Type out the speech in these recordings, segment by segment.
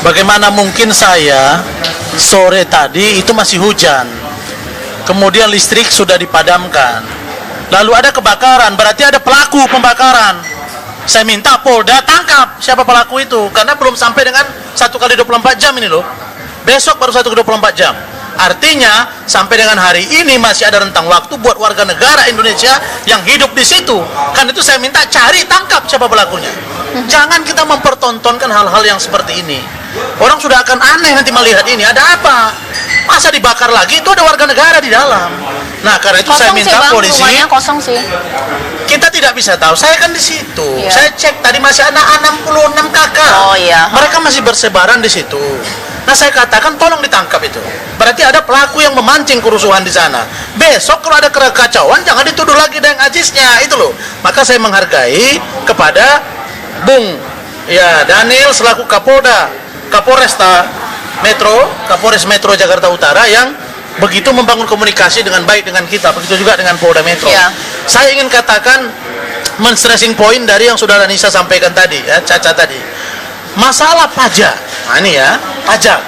Bagaimana mungkin saya sore tadi itu masih hujan, kemudian listrik sudah dipadamkan, lalu ada kebakaran, berarti ada pelaku pembakaran. Saya minta Polda tangkap siapa pelaku itu, karena belum sampai dengan 1 kali 24 jam ini loh. Besok baru 1 kali 24 jam. Artinya sampai dengan hari ini masih ada rentang waktu buat warga negara Indonesia yang hidup di situ. Kan itu saya minta cari, tangkap siapa pelakunya. Jangan kita mempertontonkan hal-hal yang seperti ini. Orang sudah akan aneh nanti melihat ini. Ada apa? Masa dibakar lagi? Itu ada warga negara di dalam. Nah, karena itu saya minta Bang, polisi. rumahnya kosong sih. Kita tidak bisa tahu. Saya kan di situ. Iya. Saya cek tadi masih ada 66 kakak. Oh iya. Mereka masih bersebaran di situ. Nah, saya katakan tolong ditangkap itu. Berarti ada pelaku yang memancing kerusuhan di sana. Besok kalau ada kekacauan jangan dituduh lagi dengan ajisnya, itu loh. Maka saya menghargai kepada Bung Daniel selaku Kapolres Metro Jakarta Utara yang begitu membangun komunikasi dengan baik dengan kita, begitu juga dengan Polda Metro. Ya. Saya ingin katakan men-stressing point dari yang Saudara Nisa sampaikan tadi, ya, Caca tadi. Masalah pajak. Nah, ini ya, pajak.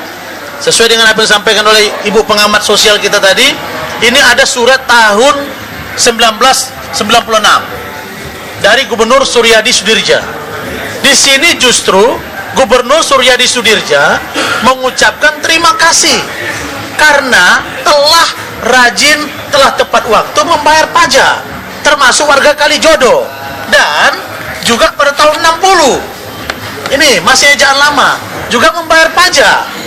Sesuai dengan apa yang disampaikan oleh Ibu pengamat sosial kita tadi, ini ada surat tahun 1996 dari Gubernur Suryadi Sudirja. Di sini justru Gubernur Suryadi Sudirja mengucapkan terima kasih karena telah rajin, telah tepat waktu membayar pajak, termasuk warga Kalijodo, dan juga pada tahun 60 ini masih ejaan lama juga membayar pajak.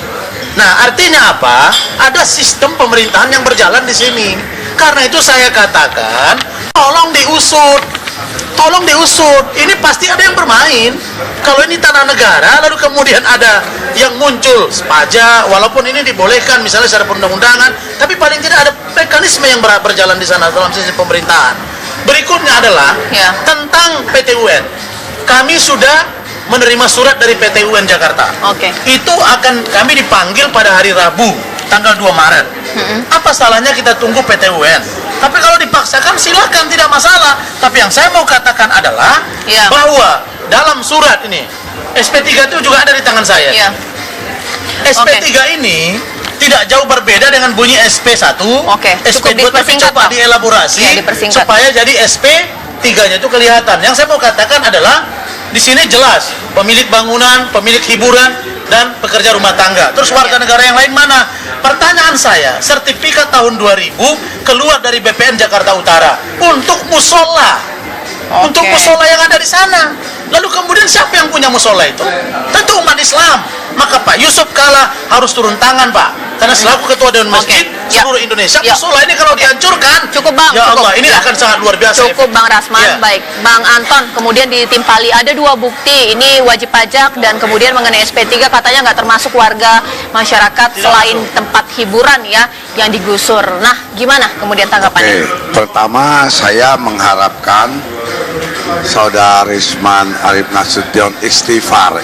Nah, artinya apa? Ada sistem pemerintahan yang berjalan di sini. Karena itu saya katakan tolong diusut. Tolong diusut. Ini pasti ada yang bermain. Kalau ini tanah negara, lalu kemudian ada yang muncul pajak, walaupun ini dibolehkan misalnya secara perundang-undangan, tapi paling tidak ada mekanisme yang berjalan di sana dalam sistem pemerintahan. Berikutnya adalah tentang PT UN. Kami sudah menerima surat dari PT UN Jakarta. Oke. Itu akan kami dipanggil pada hari Rabu, tanggal 2 Maret. Apa salahnya kita tunggu PT UN? Tapi kalau dipaksakan silakan, tidak masalah. Tapi yang saya mau katakan adalah bahwa dalam surat ini SP3 itu juga ada di tangan saya. SP3 ini tidak jauh berbeda dengan bunyi SP1, SP2, tapi coba dielaborasi supaya jadi SP3-nya itu kelihatan. Yang saya mau katakan adalah di sini jelas pemilik bangunan, pemilik hiburan, dan pekerja rumah tangga. Terus warga negara yang lain mana? Pertanyaan saya, sertifikat tahun 2000 keluar dari BPN Jakarta Utara untuk musola. Untuk musola yang ada di sana. Lalu kemudian siapa yang punya musola itu? Tentu umat Islam. Maka Pak Yusuf Kala harus turun tangan, Pak. Karena selaku ketua Dewan Masjid seluruh Indonesia, musola ini kalau dihancurkan, cukup Bang, ya Allah, ini akan sangat luar biasa. Cukup Bang Rasman, baik. Bang Anton, kemudian ditimpali ada 2 bukti, ini wajib pajak dan kemudian mengenai SP3 katanya nggak termasuk warga masyarakat selain tempat hiburan ya yang digusur. Nah, gimana kemudian tanggapannya? Pertama saya mengharapkan Saudara Risman Arif Nasution istighfar.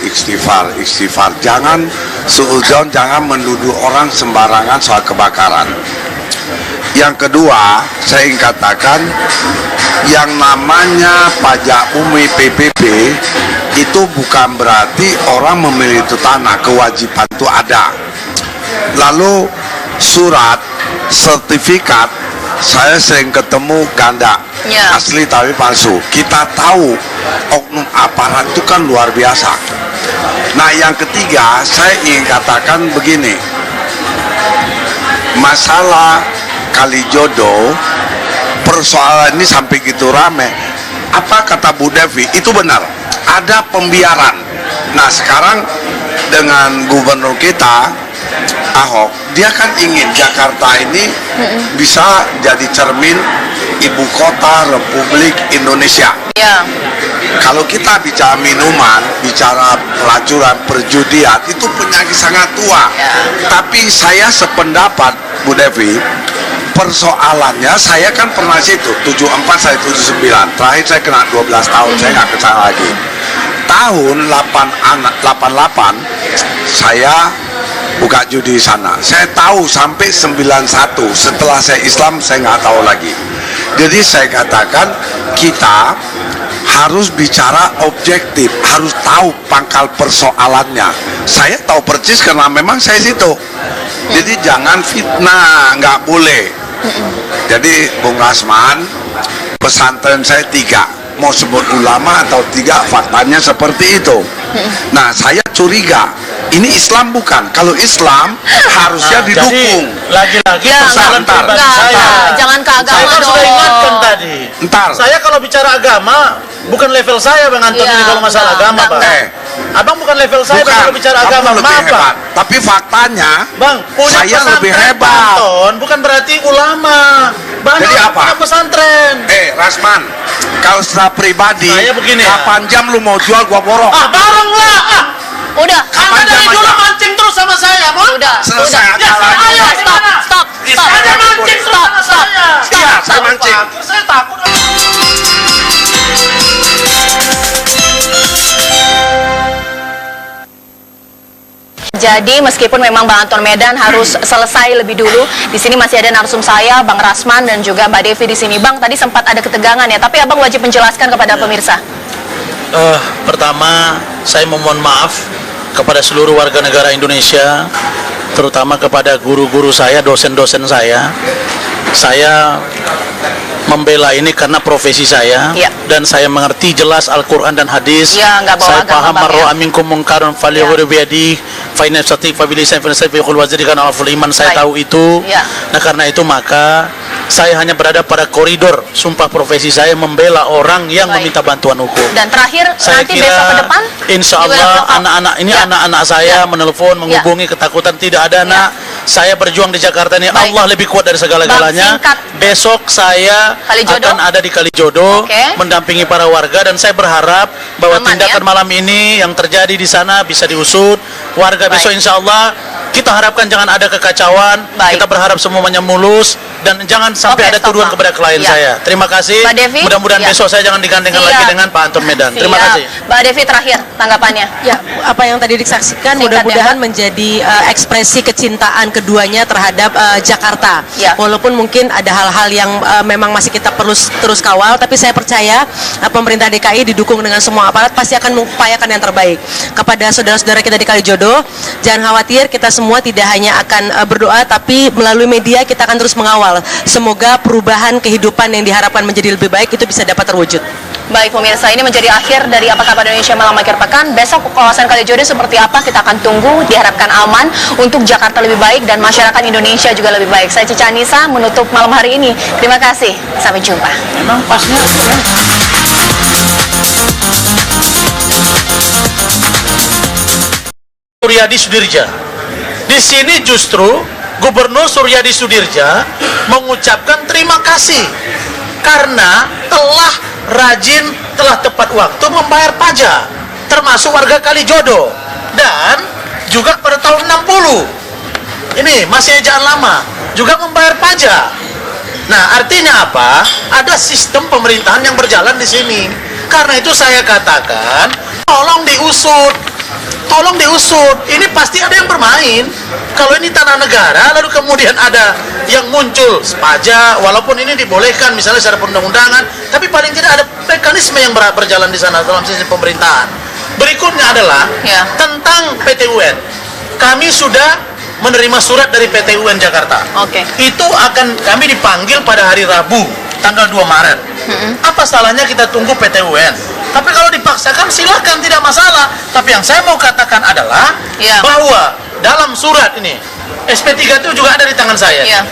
Jangan suudzon, jangan menuduh orang sembarangan soal kebakaran. Yang kedua, saya ingin katakan yang namanya pajak bumi PPP itu bukan berarti orang memilih itu tanah, kewajiban itu ada. Lalu surat sertifikat saya sering ketemu ganda asli tapi palsu. Kita tahu oknum aparat itu kan luar biasa. Nah, yang ketiga saya ingin katakan begini, masalah Kalijodo, persoalan ini sampai gitu rame. Apa kata Bu Devi itu benar, ada pembiaran. Nah, sekarang dengan gubernur kita Ahok, dia kan ingin Jakarta ini bisa jadi cermin ibu kota Republik Indonesia. Kalau kita bicara minuman, bicara pelacuran, perjudian, itu penyakit sangat tua. Tapi saya sependapat Bu Devi, persoalannya saya kan pernah situ 74 saya 79, terakhir saya kena 12 tahun, saya nggak kesana lagi. Tahun 88 saya buka judi di sana. Saya tahu sampai 91. Setelah saya Islam saya nggak tahu lagi. Jadi saya katakan kita harus bicara objektif, harus tahu pangkal persoalannya. Saya tahu persis karena memang saya situ. Jadi jangan fitnah, nggak boleh. Jadi Bung Rasman, pesantren saya 3, mau sebut ulama atau 3, faktanya seperti itu. Nah, saya curiga, ini Islam bukan? Kalau Islam harusnya didukung. Jadi lagi-lagi Ya, persoalan ntar, pribadi ntar, saya. Jangan ke agama Saya kan dong. sudah ingatkan tadi. Ntar. Saya kalau bicara agama bukan level saya Bang Anton Iya, ini kalau masalah enggak, agama, Bang. enggak. Abang bukan level saya Bang, kalau bicara kamu agama. lebih Maaf, Bang. hebat. Tapi faktanya, Bang, punya saya lebih pesantren, hebat. Bang Anton, bukan berarti ulama. Banyak Jadi orang apa? punya pesantren. Rasman, kalau secara pribadi, Saya begini ya. kapan jam lu mau jual gua borong? Ah, bareng lah. Ah, Udah, Anda dari jam dulu aja? mancing terus sama saya, Mon. udah. Selesai Ya, acara. ayo, Stop, gimana? stop. Anda mancing terus sama saya. Iya, saya mancing. Saya takut. Jadi meskipun memang Bang Anton Medan harus selesai lebih dulu, di sini masih ada narsum saya, Bang Rasman dan juga Mbak Devi di sini. Bang, tadi sempat ada ketegangan ya, tapi Abang wajib menjelaskan kepada pemirsa. Pertama, saya memohon maaf kepada seluruh warga negara Indonesia, terutama kepada guru-guru saya, dosen-dosen saya. Saya membela ini karena profesi saya, Ya. dan saya mengerti jelas Al-Quran dan hadis. Ya, nggak bawa Saya agama, paham Bang, marro ya. aminkum mungkarun falyughayyirhu biyadihi fa in yastati fa bilisan fa in yaqul wazirikan al-aful iman. Saya Baik. tahu itu. Ya. Nah, karena itu maka saya hanya berada pada koridor sumpah profesi saya membela orang yang Baik. meminta bantuan hukum. Dan terakhir, Saya nanti kira besok ke depan insya juga Allah besok. anak-anak ini Ya. anak-anak saya Ya. menelpon, menghubungi, ketakutan tidak ada nak. Saya berjuang di Jakarta ini, Baik. Allah lebih kuat dari segala-galanya. Bang, singkat. Besok saya Kalijodo? akan ada di Kalijodo Oke. mendampingi para warga, dan saya berharap bahwa Aman, tindakan ya? malam ini yang terjadi di sana bisa diusut. Warga Baik. besok insya Allah kita harapkan jangan ada kekacauan. Baik. Kita berharap semuanya mulus dan jangan sampai Oke, ada stop, tuduhan Bang. kepada klien Ya. saya. Terima kasih. Mbak Devi? Mudah-mudahan Ya. besok saya jangan digandengkan Siap. lagi dengan Pak Anton Medan. Terima Siap. kasih. Mbak Devi terakhir tanggapannya. Ya, apa yang tadi disaksikan Singkat, mudah-mudahan ya, Mbak. menjadi ekspresi kecintaan keduanya terhadap Jakarta. Ya. Walaupun mungkin ada hal-hal yang memang masih kita perlu terus kawal, tapi saya percaya pemerintah DKI didukung dengan semua aparat pasti akan mengupayakan yang terbaik. Kepada saudara-saudara kita di Kalijodo, jangan khawatir, kita semua tidak hanya akan berdoa, tapi melalui media kita akan terus mengawal. Semoga perubahan kehidupan yang diharapkan menjadi lebih baik itu bisa dapat terwujud. Baik pemirsa, ini menjadi akhir dari Apa Kabar Indonesia Malam Akhir Pekan. Besok kawasan Kalijodo seperti apa kita akan tunggu. Diharapkan aman untuk Jakarta lebih baik dan masyarakat Indonesia juga lebih baik. Saya Cica Nisa menutup malam hari ini. Terima kasih, sampai jumpa. Memang pasnya Suryadi Sudirja. Di sini justru Gubernur Suryadi Sudirja mengucapkan terima kasih karena telah rajin, telah tepat waktu membayar pajak, termasuk warga Kalijodo, dan juga pada tahun 60 ini masih ejaan lama juga membayar pajak. Nah, artinya apa? Ada sistem pemerintahan yang berjalan di sini. Karena itu saya katakan, tolong diusut. Tolong diusut. Ini pasti ada yang bermain. Kalau ini tanah negara, lalu kemudian ada yang muncul pajak, walaupun ini dibolehkan misalnya secara perundang-undangan, tapi paling tidak ada mekanisme yang berjalan di sana dalam sistem pemerintahan. Berikutnya adalah Ya. tentang PT UN. Kami sudah menerima surat dari PT UN Jakarta. Oke. Itu akan kami dipanggil pada hari Rabu, tanggal 2 Maret. Apa salahnya kita tunggu PT UN? Tapi kalau dipaksakan silakan, tidak masalah. Tapi yang saya mau katakan adalah Ya. bahwa dalam surat ini, SP3 itu juga ada di tangan saya. Ya.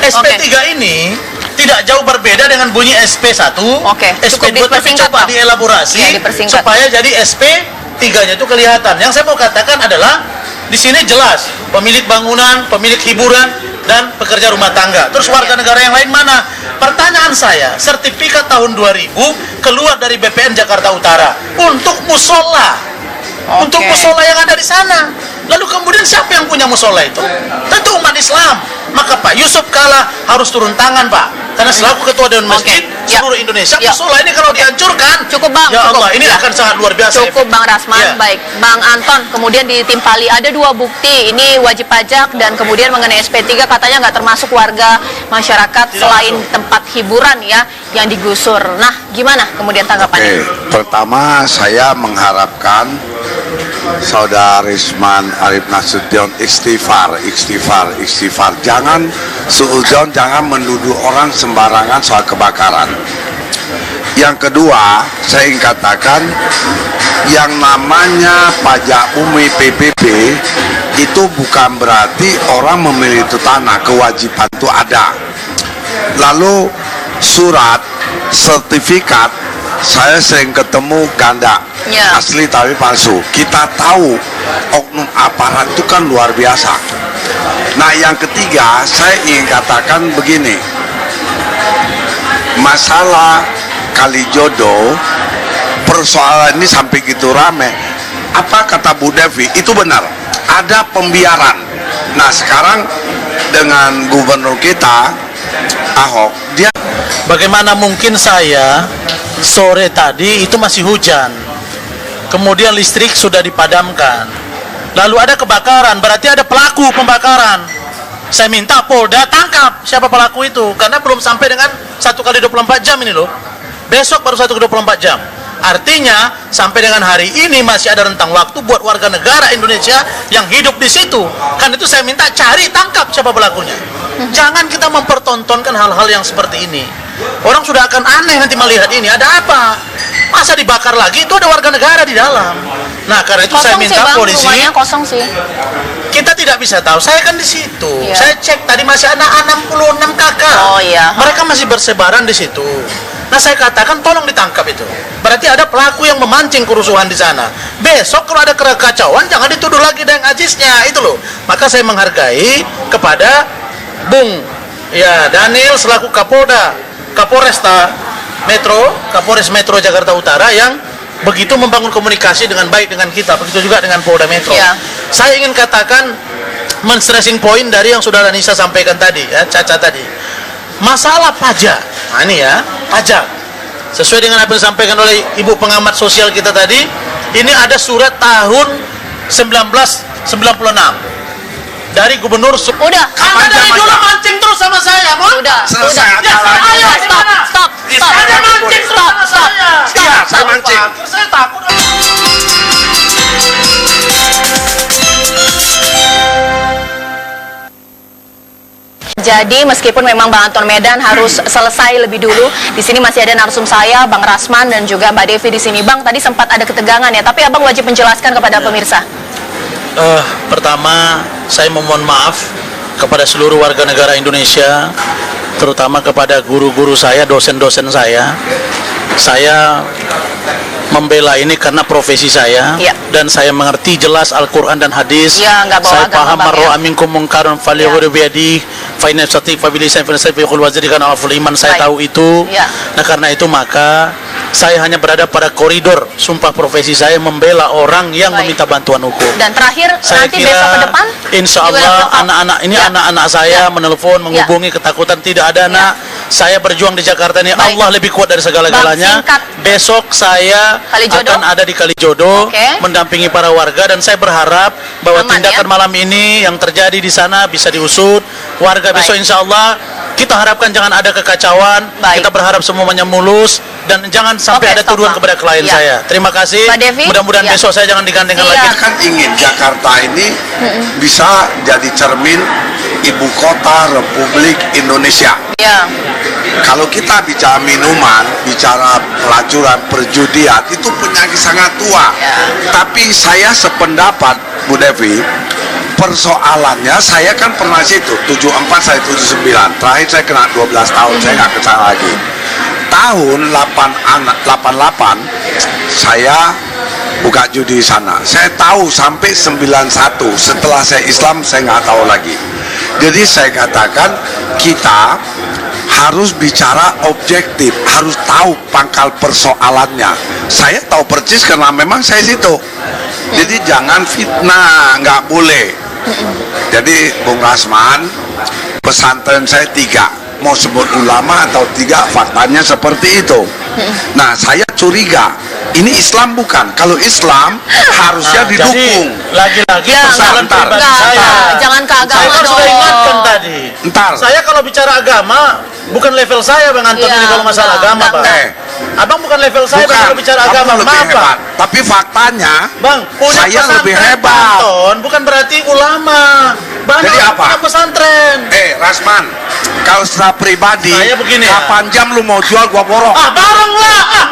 SP3 ini tidak jauh berbeda dengan bunyi SP1. Oke, SP2 cukup tapi dipersingkat, coba Bang. dielaborasi Ya, dipersingkat. supaya jadi SP3-nya itu kelihatan. Yang saya mau katakan adalah di sini jelas pemilik bangunan, pemilik hiburan, dan pekerja rumah tangga. Terus warga negara yang lain mana? Pertanyaan saya, sertifikat tahun 2000 keluar dari BPN Jakarta Utara untuk musola. Untuk musola yang ada di sana. Lalu kemudian siapa yang punya musola itu? Tentu umat Islam. Maka Pak Yusuf Kala harus turun tangan, Pak. Karena selaku ketua Dewan Masjid, seluruh Indonesia. Musola ini kalau dihancurkan, cukup Bang, ya cukup. Allah, ini akan sangat luar biasa. Cukup Bang Rasman, Ya. baik. Bang Anton, kemudian ditimpali ada 2 bukti, ini wajib pajak dan kemudian mengenai SP3 katanya nggak termasuk warga masyarakat selain tempat hiburan ya yang digusur. Nah, gimana kemudian tanggapannya? Oke, pertama saya mengharapkan Saudara Risman Arif Nasution istighfar. Jangan suudzon, jangan menuduh orang sembarangan soal kebakaran. Yang kedua, saya ingin katakan yang namanya pajak bumi PPP itu bukan berarti orang memiliki tanah, kewajiban itu ada. Lalu surat sertifikat saya sering ketemu ganda asli tapi palsu. Kita tahu oknum aparat itu kan luar biasa. Nah, yang ketiga saya ingin katakan begini, masalah Kalijodo, persoalan ini sampai gitu rame. Apa kata Bu Devi itu benar, ada pembiaran. Nah, sekarang dengan gubernur kita Ahok, dia Bagaimana mungkin saya sore tadi itu masih hujan, kemudian listrik sudah dipadamkan, lalu ada kebakaran, berarti ada pelaku pembakaran. Saya minta Polda tangkap siapa pelaku itu, karena belum sampai dengan 1x24 jam ini loh. Besok baru 1x24 jam. Artinya sampai dengan hari ini masih ada rentang waktu buat warga negara Indonesia yang hidup di situ. Kan itu saya minta cari, tangkap siapa pelakunya. Jangan kita mempertontonkan hal-hal yang seperti ini. Orang sudah akan aneh nanti melihat ini. Ada apa? Masa dibakar lagi? Itu ada warga negara di dalam. Nah, karena itu saya minta Bang, polisi. rumahnya kosong sih. Kita tidak bisa tahu. Saya kan di situ. Iya. Saya cek tadi masih ada 66 kakak. Oh iya. Mereka masih bersebaran di situ. Nah, saya katakan tolong ditangkap itu. Berarti ada pelaku yang memancing kerusuhan di sana. Besok kalau ada kekacauan jangan dituduh lagi dengan ajisnya, itu loh. Maka saya menghargai kepada Bung Daniel selaku Kapolres Metro Jakarta Utara yang begitu membangun komunikasi dengan baik dengan kita, begitu juga dengan Polda Metro. Ya. Saya ingin katakan men-stressing point dari yang Saudara Nisa sampaikan tadi, ya, Caca tadi. Masalah pajak. Nah, ini ya, pajak. Sesuai dengan apa yang disampaikan oleh Ibu pengamat sosial kita tadi, ini ada surat tahun 1996 dari Gubernur Udah. Anda dari dulu mancing terus sama saya, Mon. Udah. Selesai Udah. acara. Ayo, stop. Anda mancing terus sama saya. Iya, saya mancing. Saya takut. Jadi meskipun memang Bang Anton Medan harus selesai lebih dulu, di sini masih ada narsum saya, Bang Rasman dan juga Mbak Devi di sini. Bang, tadi sempat ada ketegangan ya, tapi Abang wajib menjelaskan kepada pemirsa. Pertama, saya memohon maaf kepada seluruh warga negara Indonesia, terutama kepada guru-guru saya, dosen-dosen saya. Saya membela ini karena profesi saya, Ya. dan saya mengerti jelas Al-Quran dan hadis. Ya, nggak bawa Saya agama, paham Bang, marro ya. aminkum mungkaran falyughayyirhu biyadihi fa in yastati fa bilisan fa in yaqul waziri kana aful iman. Saya Baik. tahu itu. Ya. Nah, karena itu maka saya hanya berada pada koridor sumpah profesi saya membela orang yang Baik. meminta bantuan hukum. Dan terakhir, Saya nanti kira besok ke depan insya juga Allah ada- anak-anak ini Ya. anak-anak saya Ya. menelpon, menghubungi, ketakutan tidak ada, nak. Saya berjuang di Jakarta ini, Baik. Allah lebih kuat dari segala-galanya. Bang, singkat. Besok saya Kalijodo? akan ada di Kalijodo, Oke. mendampingi para warga, dan saya berharap bahwa Aman, tindakan ya? malam ini yang terjadi di sana bisa diusut. Warga Baik. besok insya Allah kita harapkan jangan ada kekacauan. Baik. Kita berharap semuanya mulus dan jangan sampai Oke, ada stop, tuduhan Bang. kepada klien Ya. saya. Terima kasih. Mbak Devi? Mudah-mudahan Ya. besok saya jangan digandengkan Iya. lagi. Kita kan ingin Jakarta ini bisa jadi cermin ibu kota Republik Indonesia. Ya. Kalau kita bicara minuman, bicara pelacuran, perjudian, itu penyakit sangat tua. Ya. Tapi saya sependapat, Bu Devi, persoalannya saya kan pernah situ, 74 saya 79. Terakhir saya kena 12 tahun, saya nggak kesana lagi. Tahun 88 saya buka judi di sana. Saya tahu sampai 91. Setelah saya Islam saya nggak tahu lagi. Jadi saya katakan kita harus bicara objektif, harus tahu pangkal persoalannya. Saya tahu persis karena memang saya situ. Jadi jangan fitnah, nggak boleh. Jadi Bung Rasman, pesantren saya 3. mau sebut ulama atau tidak, faktanya seperti itu. Nah, saya curiga ini Islam bukan. Kalau Islam harusnya didukung. Jadi, lagi-lagi Ya, persoalan ntar. pribadi Enggak, saya. jangan ke agama Saya kan sudah dong. ingatkan tadi. Ntar. Saya kalau bicara agama, bukan level saya Bang Anton Iya, ini kalau masalah enggak, agama, Bang. enggak. Abang bukan level saya Bang, kalau bicara kamu agama. lebih Maaf, Bang. hebat. Tapi faktanya, Bang, punya saya pesantren, lebih hebat. Bang Anton, bukan berarti ulama. Banyak Jadi orang apa? punya pesantren. Rasman, kalau secara pribadi, Saya begini ya. kapan jam lu mau jual gua borong? Ah, bareng lah. Ah,